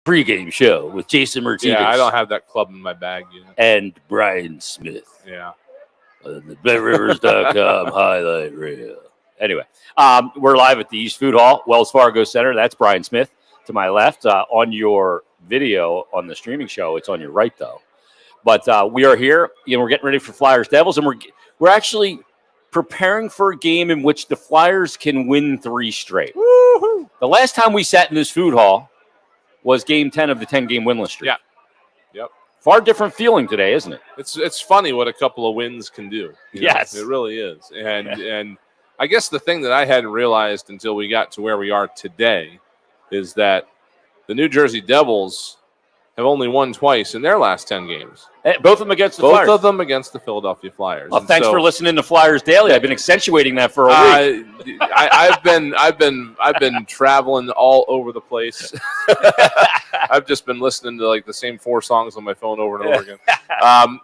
Pregame show with Jason Myrtetus. Yeah, I don't have that club in my bag yet. And Brian Smith. Yeah. On the BetRivers.com highlight reel. Anyway, we're live at the East Food Hall, Wells Fargo Center. That's Brian Smith to my left. On your video on the streaming show, it's on your right, though. But we are here. We're getting ready for Flyers Devils, and we're actually preparing for a game in which the Flyers can win 3 straight. Woo-hoo. The last time we sat in this food hall was Game 10 of the 10-game winless streak. Yeah. Yep. Far different feeling today, isn't it? It's funny what a couple of wins can do. Yes. It really is. And I guess the thing that I hadn't realized until we got to where we are today is that the New Jersey Devils have only won twice in their last 10 games. Both of them against the Flyers. Both of them against the Philadelphia Flyers. Well, thanks for listening to Flyers Daily. I've been accentuating that for a week. I've been traveling all over the place. I've just been listening to like the same 4 songs on my phone over and over again. I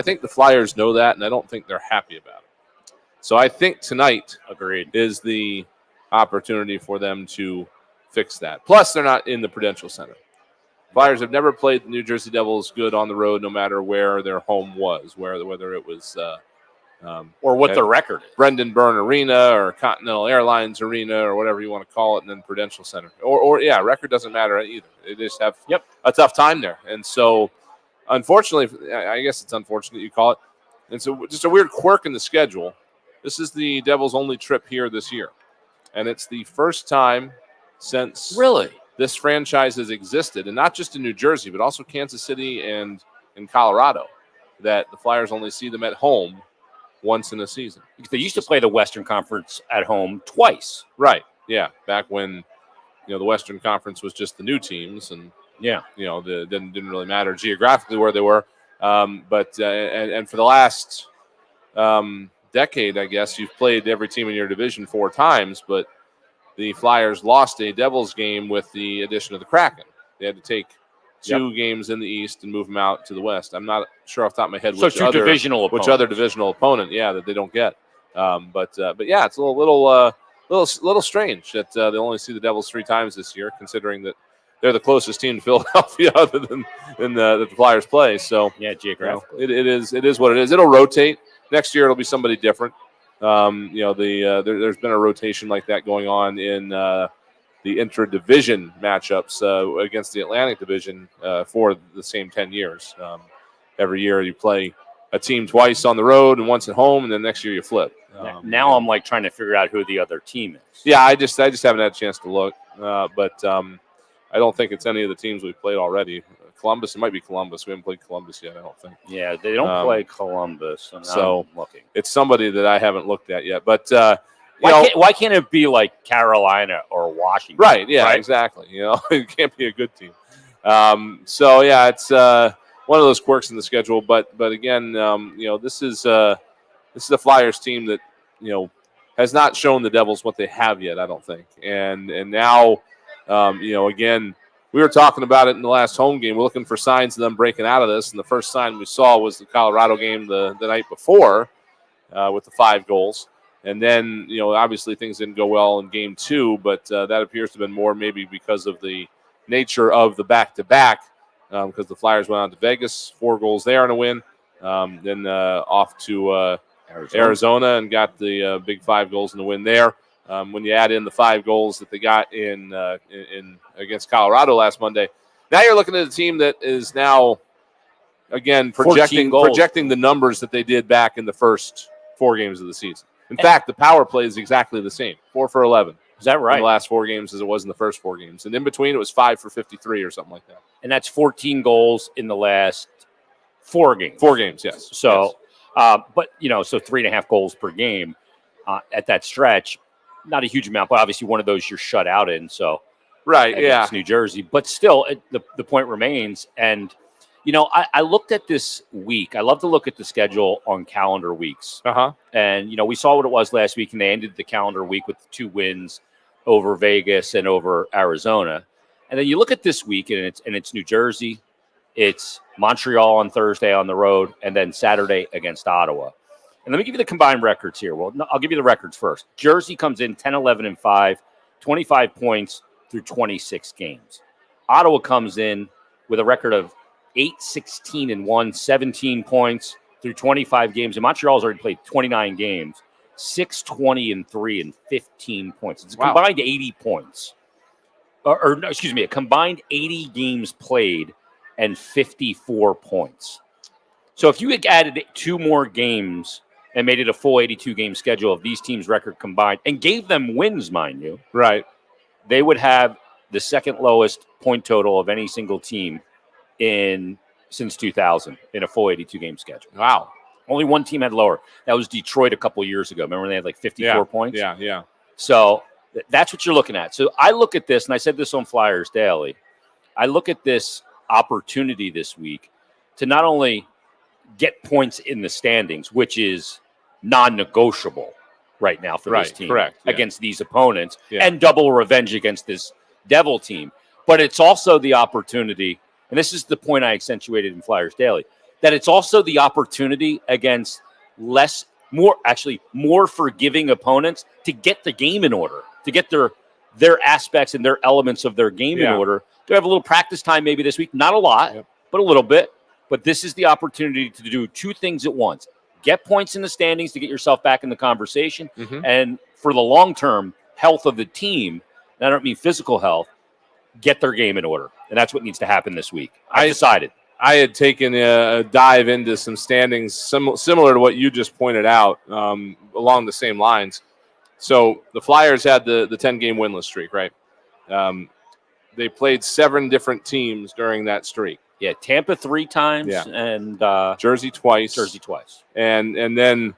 think the Flyers know that, and I don't think they're happy about it. So I think tonight is the opportunity for them to fix that. Plus, they're not in the Prudential Center. Flyers have never played the New Jersey Devils good on the road, no matter where their home was, whether it was or what the record is. Brendan Byrne Arena or Continental Airlines Arena or whatever you want to call it, and then Prudential Center. Or record doesn't matter either. They just have a tough time there. And so, unfortunately, I guess it's unfortunate you call it. And so just a weird quirk in the schedule. This is the Devils' only trip here this year. And it's the first time since this franchise has existed, and not just in New Jersey, but also Kansas City and in Colorado, that the Flyers only see them at home once in a season. Because they used to play the Western Conference at home twice. Right, yeah, back when the Western Conference was just the new teams, and didn't really matter geographically where they were. But for the last decade, I guess, you've played every team in your division 4 times, but the Flyers lost a Devils game with the addition of the Kraken. They had to take 2 games in the East and move them out to the West. I'm not sure off the top of my head which other divisional opponent, that they don't get. But it's a little strange that they only see the Devils 3 times this year, considering that they're the closest team to Philadelphia other than the Flyers play. So geographically, it is what it is. It'll rotate. Next year it'll be somebody different. There's been a rotation like that going on in the intra-division matchups against the Atlantic Division for the same 10 years. Every year you play a team twice on the road and once at home, and then next year you flip. Now I'm like trying to figure out who the other team is. Yeah, I just haven't had a chance to look, but I don't think it's any of the teams we've played already. Columbus, it might be Columbus. We haven't played Columbus yet, I don't think. Yeah, they don't play Columbus. So I'm looking. It's somebody that I haven't looked at yet. But why can't it be like Carolina or Washington? Right, yeah, right? Exactly. It can't be a good team. It's one of those quirks in the schedule. But again, this is a Flyers team that has not shown the Devils what they have yet, I don't think. And now, again, we were talking about it in the last home game. We're looking for signs of them breaking out of this, and the first sign we saw was the Colorado game the night before with the 5 goals. And then, obviously things didn't go well in Game 2, but that appears to have been more maybe because of the nature of the back-to-back, because the Flyers went on to Vegas, 4 goals there in a win, then off to Arizona and got the big 5 goals in the win there. When you add in the 5 goals that they got in against Colorado last Monday, now you're looking at a team that is now, again, projecting the numbers that they did back in the first 4 games of the season. In fact, the power play is exactly the same, 4 for 11. Is that right? In the last 4 games as it was in the first 4 games. And in between, it was 5 for 53 or something like that. And that's 14 goals in the last 4 games. 4 games, yes. So, but, so 3.5 goals per game at that stretch. Not a huge amount, but obviously one of those you're shut out in. So, right, yeah, New Jersey, but still, the point remains. And I looked at this week. I love to look at the schedule on calendar weeks. And we saw what it was last week, and they ended the calendar week with 2 wins over Vegas and over Arizona. And then you look at this week, and it's New Jersey, it's Montreal on Thursday on the road, and then Saturday against Ottawa. And let me give you the combined records here. Well, I'll give you the records first. Jersey comes in 10-11-5, 25 points through 26 games. Ottawa comes in with a record of 8-16-1, 17 points through 25 games. And Montreal's already played 29 games, 6-20-3 and 15 points. It's a combined 80 points. Excuse me, a combined 80 games played and 54 points. So if you had added 2 more games and made it a full 82-game schedule of these teams' record combined and gave them wins, mind you, right, they would have the second lowest point total of any single team since 2000 in a full 82-game schedule. Wow. Only one team had lower. That was Detroit a couple years ago. Remember they had like 54 points? Yeah. So that's what you're looking at. So I look at this, and I said this on Flyers Daily. I look at this opportunity this week to not only get points in the standings, which is non-negotiable right now for this team against these opponents, and double revenge against this Devil team. But it's also the opportunity, and this is the point I accentuated in Flyers Daily, that it's also the opportunity against more forgiving opponents to get the game in order, to get their aspects and their elements of their game in order. To have a little practice time maybe this week, not a lot, but a little bit. But this is the opportunity to do 2 things at once. Get points in the standings to get yourself back in the conversation. And for the long-term health of the team, and I don't mean physical health, get their game in order. And that's what needs to happen this week. I decided. I had taken a dive into some standings similar to what you just pointed out, along the same lines. So the Flyers had the 10-game winless streak, right? They played 7 different teams during that streak. Yeah, Tampa 3 times and Jersey twice. And then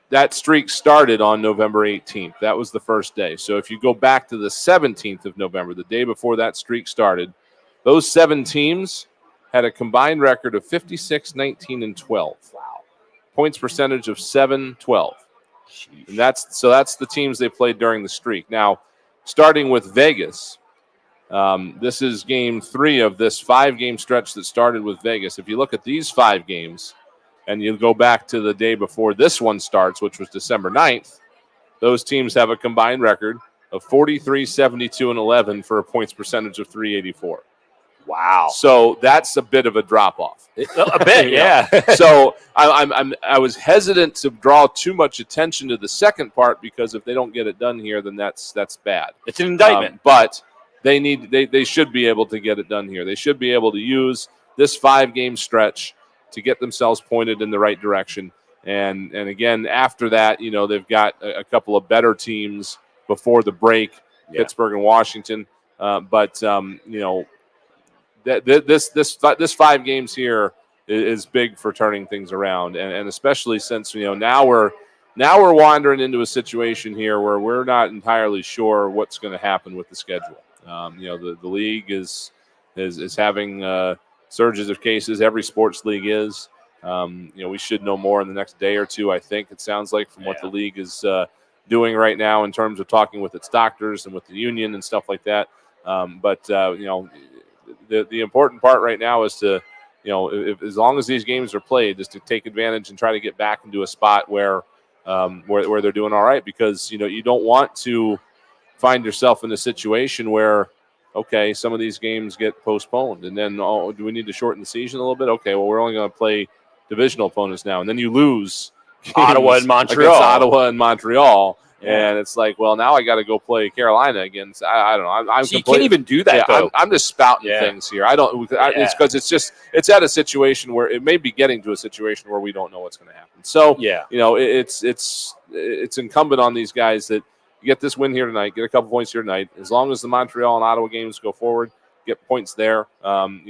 that streak started on November 18th. That was the first day. So if you go back to the 17th of November, the day before that streak started, those 7 teams had a combined record of 56, 19, and 12. Wow. Points percentage of 7-12. And that's the teams they played during the streak. Now, starting with Vegas, this is game 3 of this 5-game stretch that started with Vegas. If you look at these 5 games and you go back to the day before this one starts, which was December 9th, those teams have a combined record of 43, 72, and 11 for a points percentage of 384. Wow. So that's a bit of a drop-off. A bit, yeah. So I was hesitant to draw too much attention to the second part because if they don't get it done here, then that's bad. It's an indictment. But they should be able to get it done here. They should be able to use this 5-game stretch to get themselves pointed in the right direction. And again, after that, they've got a couple of better teams before the break, Pittsburgh and Washington. This 5 games here is big for turning things around, and especially since now we're wandering into a situation here where we're not entirely sure what's going to happen with the schedule. The league is having surges of cases. Every sports league is. We should know more in the next day or 2. I think it sounds like from what the league is doing right now in terms of talking with its doctors and with the union and stuff like that. The important part right now is to, as long as these games are played, is to take advantage and try to get back into a spot where they're doing all right, because you don't want to find yourself in a situation where, okay, some of these games get postponed, and then do we need to shorten the season a little bit? Okay, well, we're only going to play divisional opponents now, and then you lose Ottawa and Montreal. And it's like, well, now I got to go play Carolina again. So I don't know. You can't even do that. Though. I'm just spouting things here. It's because it's at a situation where it may be getting to a situation where we don't know what's going to happen. So it's incumbent on these guys that you get this win here tonight, get a couple points here tonight. As long as the Montreal and Ottawa games go forward, get points there. And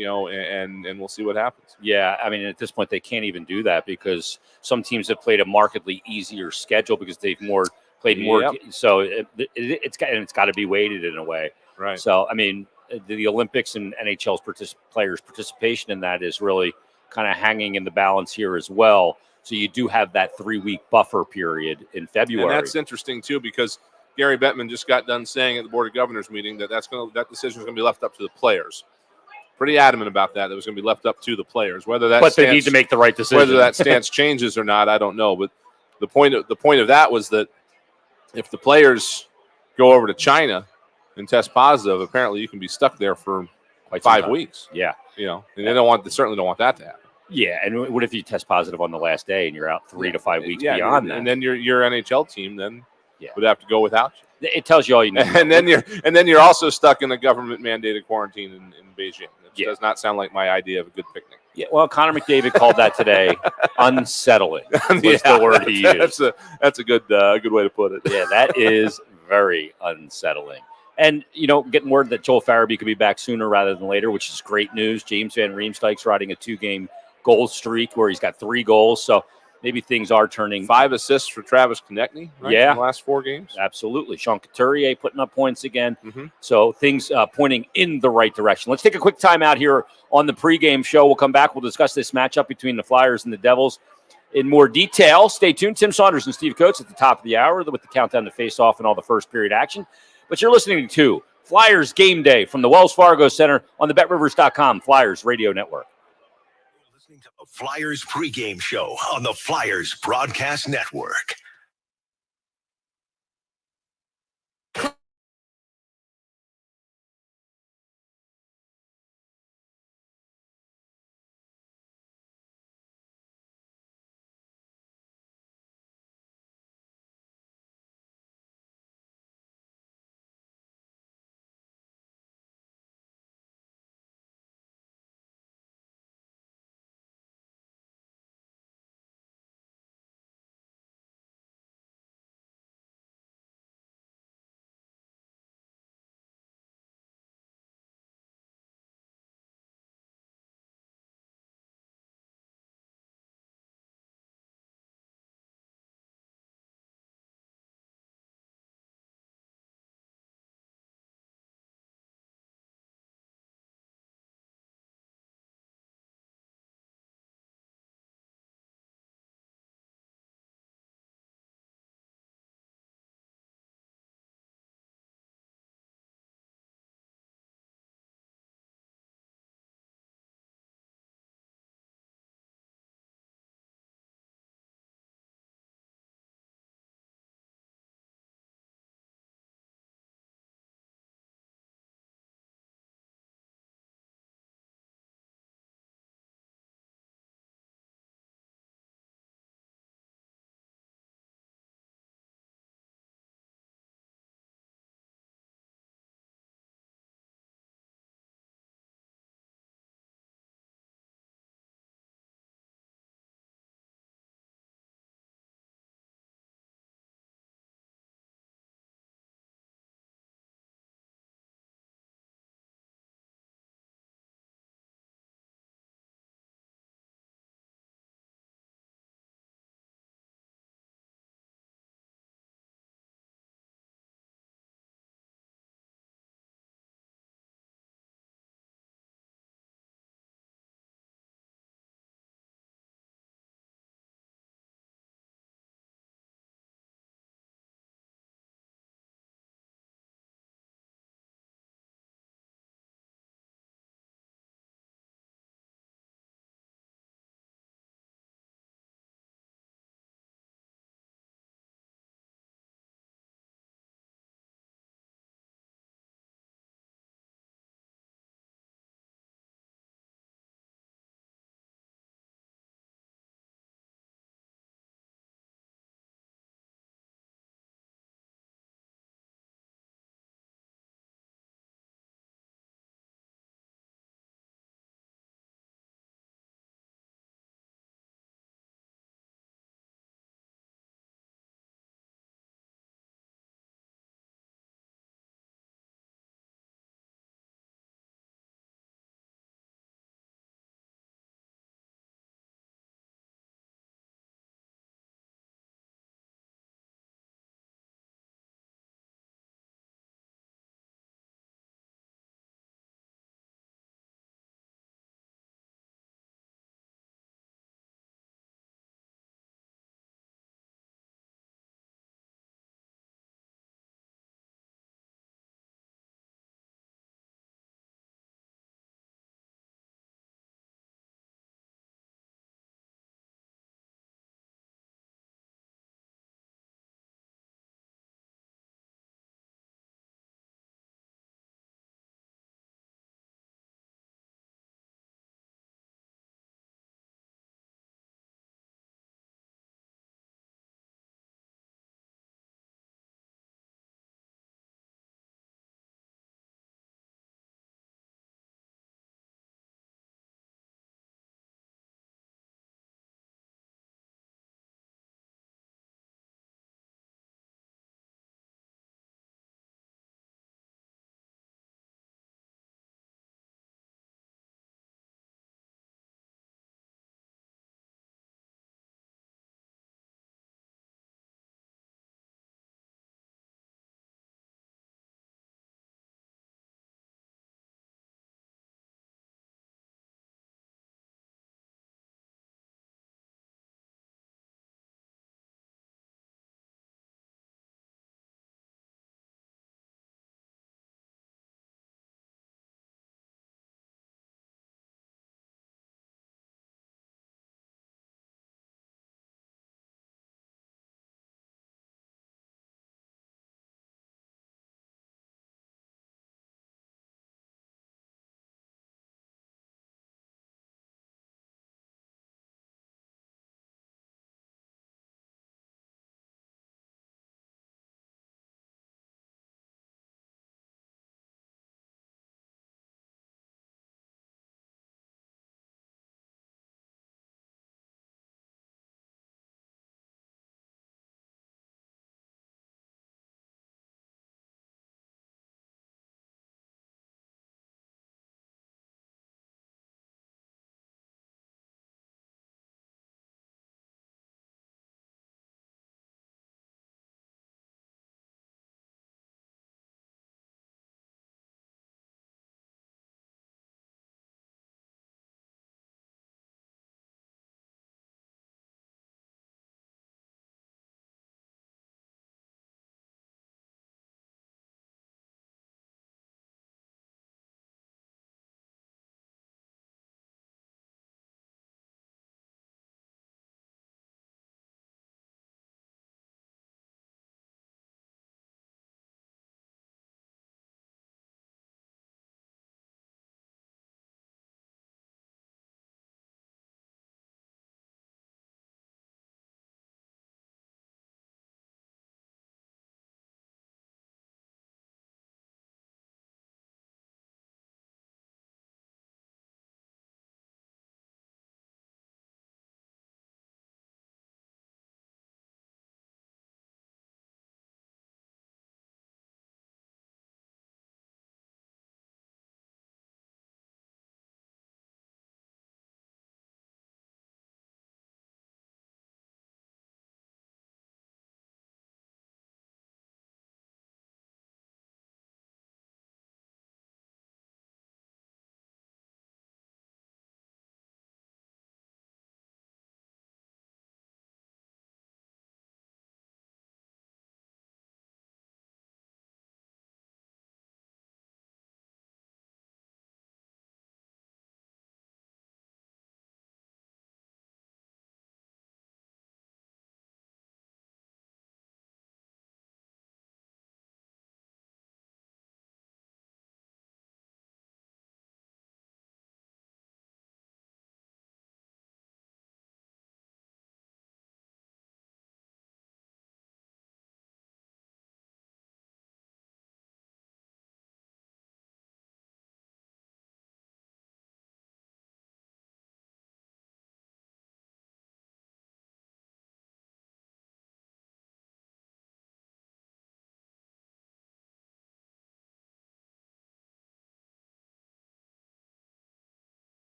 we'll see what happens. Yeah, I mean, at this point, they can't even do that because some teams have played a markedly easier schedule because they've played more, so it's got to be weighted in a way. Right. So, I mean, the Olympics and NHL's players' participation in that is really kind of hanging in the balance here as well. So you do have that 3-week buffer period in February. And that's interesting, too, because Gary Bettman just got done saying at the Board of Governors meeting that decision is going to be left up to the players. Pretty adamant about that. It was going to be left up to the players. But they need to make the right decision. Whether that stance changes or not, I don't know. But the point of that was that if the players go over to China and test positive, apparently you can be stuck there for Quite some 5 time. weeks. Yeah. And they certainly don't want that to happen. Yeah, and what if you test positive on the last day and you're out 3 to 5 weeks beyond that? And then your NHL team then Yeah. would have to go without you. It tells you all you need. And then you're also stuck in a government mandated quarantine in Beijing. That does not sound like my idea of a good picnic. Yeah, well, Connor McDavid called that today unsettling. Was the word he used. That's a good way to put it. Yeah, that is very unsettling. And, getting word that Joel Farabee could be back sooner rather than later, which is great news. James Van Riemsdyk's riding a 2-game goal streak where he's got 3 goals. So maybe things are turning. 5 assists for Travis Konechny, right? Yeah. In the last 4 games. Absolutely. Sean Couturier putting up points again. Mm-hmm. So things pointing in the right direction. Let's take a quick time out here on the pregame show. We'll come back. We'll discuss this matchup between the Flyers and the Devils in more detail. Stay tuned. Tim Saunders and Steve Coates at the top of the hour with the countdown to face off and all the first period action. But you're listening to Flyers Game Day from the Wells Fargo Center on the BetRivers.com Flyers Radio Network. Listening to the Flyers pregame show on the Flyers Broadcast Network.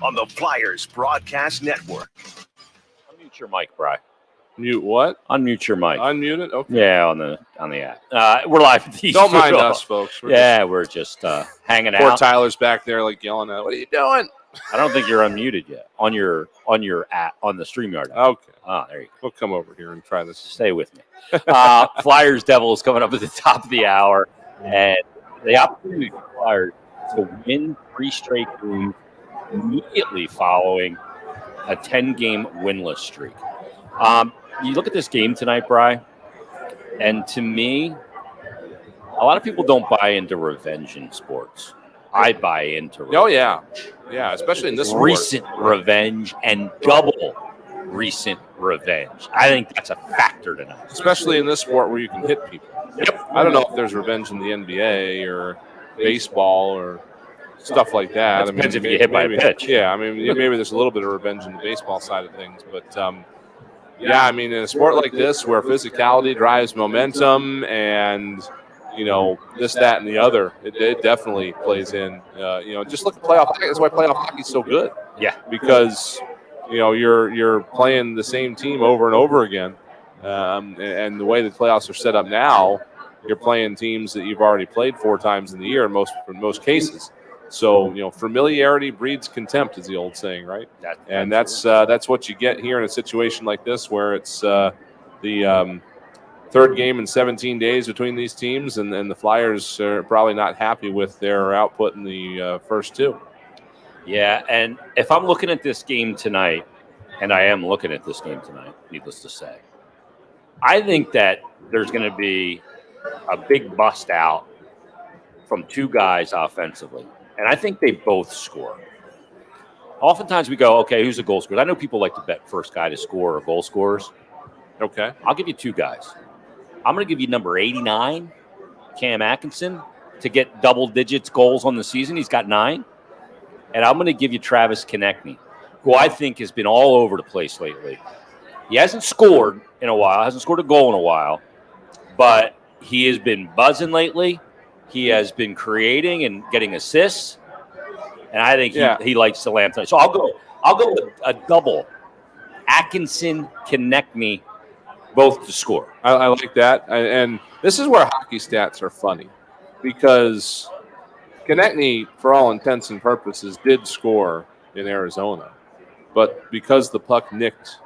on the Flyers Broadcast Network. Unmute your mic, Bri. Mute what? Unmute your mic. Unmute it? Okay. Yeah, on the app. We're live at the Don't mind us, folks. We're just hanging Poor out. Tyler's back there, like yelling at. What are you doing? I don't think you're unmuted yet on your app on the StreamYard app. Okay. There you go. We'll come over here and try this. Stay with me. Flyers Devils coming up at the top of the hour, and the opportunity for Flyers to win 3 straight games immediately following a 10-game winless streak. You look at this game tonight, Bri, and to me, a lot of people don't buy into revenge in sports. I buy into revenge. Oh, yeah. Yeah, especially in this sport. Recent revenge and double recent revenge. I think that's a factor tonight. Especially in this sport where you can hit people. Yep. I don't know if there's revenge in the NBA or baseball or stuff like that. Depends if you get hit by a pitch. Yeah, I mean, maybe there's a little bit of revenge in the baseball side of things. But, yeah, I mean, in a sport like this where physicality drives momentum and – this, that, and the other. It definitely plays in. Just look at playoff hockey. That's why playoff hockey is so good. Yeah, because you're playing the same team over and over again, and the way the playoffs are set up now, you're playing teams that you've already played 4 times in the year in most cases. So familiarity breeds contempt, is the old saying, right? That's what you get here in a situation like this, where it's the 3rd game in 17 days between these teams, and the Flyers are probably not happy with their output in the first 2. Yeah, and if I'm looking at this game tonight, and I am looking at this game tonight, needless to say, I think that there's going to be a big bust out from 2 guys offensively, and I think they both score. Oftentimes we go, okay, who's a goal scorer? I know people like to bet first guy to score or goal scorers. Okay. I'll give you 2 guys. I'm going to give you number 89, Cam Atkinson, to get double digits goals on the season. He's got 9. And I'm going to give you Travis Konechny, who I think has been all over the place lately. He hasn't scored in a while, hasn't scored a goal in a while, but he has been buzzing lately. He has been creating and getting assists, and I think he likes to land tonight. So I'll go with a double, Atkinson, Konechny, both to score. I like that. And this is where hockey stats are funny, because Konechny, for all intents and purposes, did score in Arizona. But because the puck nicked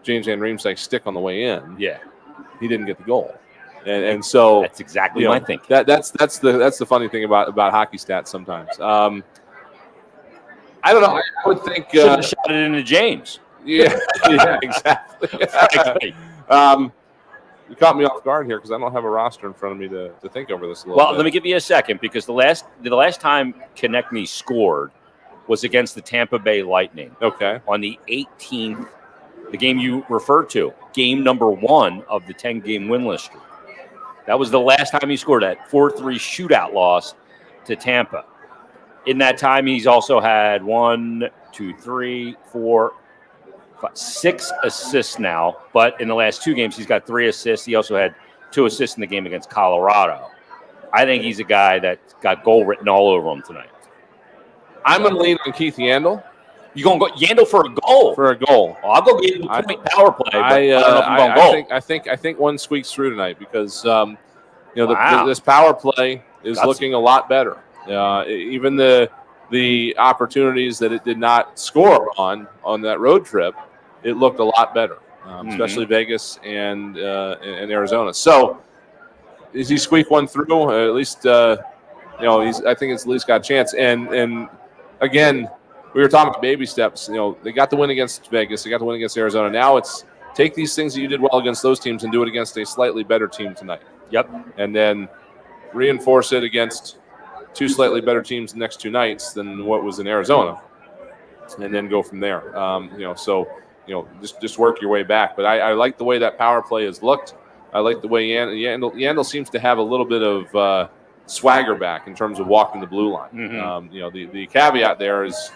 James Van Riemsdyk's stick on the way in, he didn't get the goal. And so that's exactly my thinking. That's the funny thing about hockey stats sometimes. I don't know. I would think should have shot it into James. Yeah, exactly. You caught me off guard here because I don't have a roster in front of me to think over this a little bit. Let me give you a second, because the last time Konechny scored was against the Tampa Bay Lightning. Okay. On the 18th, the game you referred to, game number 1 of the 10-game winless streak. That was the last time he scored, that 4-3 shootout loss to Tampa. In that time, he's also had 6 assists now, but in the last 2 games, he's got 3 assists. He also had 2 assists in the game against Colorado. I think he's a guy that's got goal written all over him tonight. I'm going to lean on Keith Yandle. You going to go Yandle for a goal? For a goal. Well, I'll go get him a point power play. But I don't know if you're going to goal. I think one squeaks through tonight because this power play is looking a lot better. Even the opportunities that it did not score on that road trip, it looked a lot better, especially Vegas and Arizona. So, does he squeak one through? At least, I think it's at least got a chance. And again, we were talking about baby steps. They got the win against Vegas. They got the win against Arizona. Now it's take these things that you did well against those teams and do it against a slightly better team tonight. Yep. And then reinforce it against 2 slightly better teams the next 2 nights than what was in Arizona, and then go from there. Just work your way back. But I like the way that power play has looked. I like the way Yandle seems to have a little bit of swagger back in terms of walking the blue line. Mm-hmm. The caveat there is,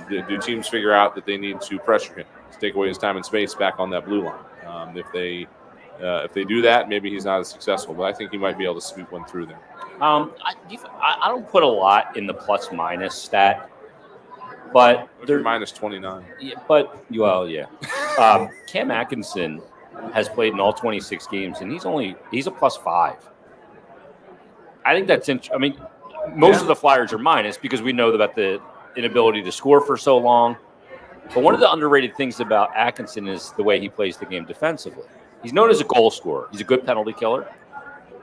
do teams figure out that they need to pressure him to take away his time and space back on that blue line? If they do that, maybe he's not as successful. But I think he might be able to sweep one through there. I don't put a lot in the plus-minus stat But they're minus 29. Yeah, Cam Atkinson has played in all 26 games, and he's a +5. I think that's interesting. I mean, most of the Flyers are minus because we know about the inability to score for so long. But one of the underrated things about Atkinson is the way he plays the game defensively. He's known as a goal scorer. He's a good penalty killer.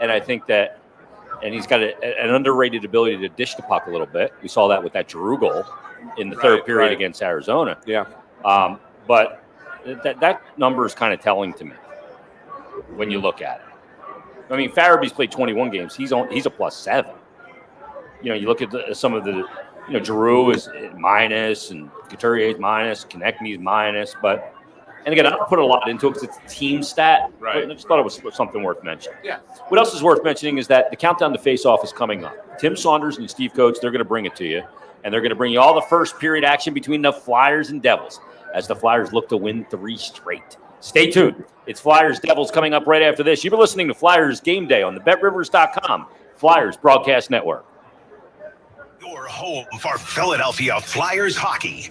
And I think that – and he's got an underrated ability to dish the puck a little bit. We saw that with that Giroux goal in the third period against Arizona. Yeah. But that number is kind of telling to me when you look at it. I mean, Farabee's played 21 games. He's a +7. You know, you look at some of the – you know, Giroux is minus, and Couturier's minus, Konechny's minus. But, and again, I don't put a lot into it because it's a team stat. Right. But I just thought it was something worth mentioning. Yeah. What else is worth mentioning is that the countdown to face-off is coming up. Tim Saunders and Steve Coates, they're going to bring it to you. And they're going to bring you all the first period action between the Flyers and Devils as the Flyers look to win 3 straight. Stay tuned. It's Flyers Devils coming up right after this. You've been listening to Flyers Game Day on the BetRivers.com Flyers Broadcast Network. Your home for Philadelphia Flyers hockey.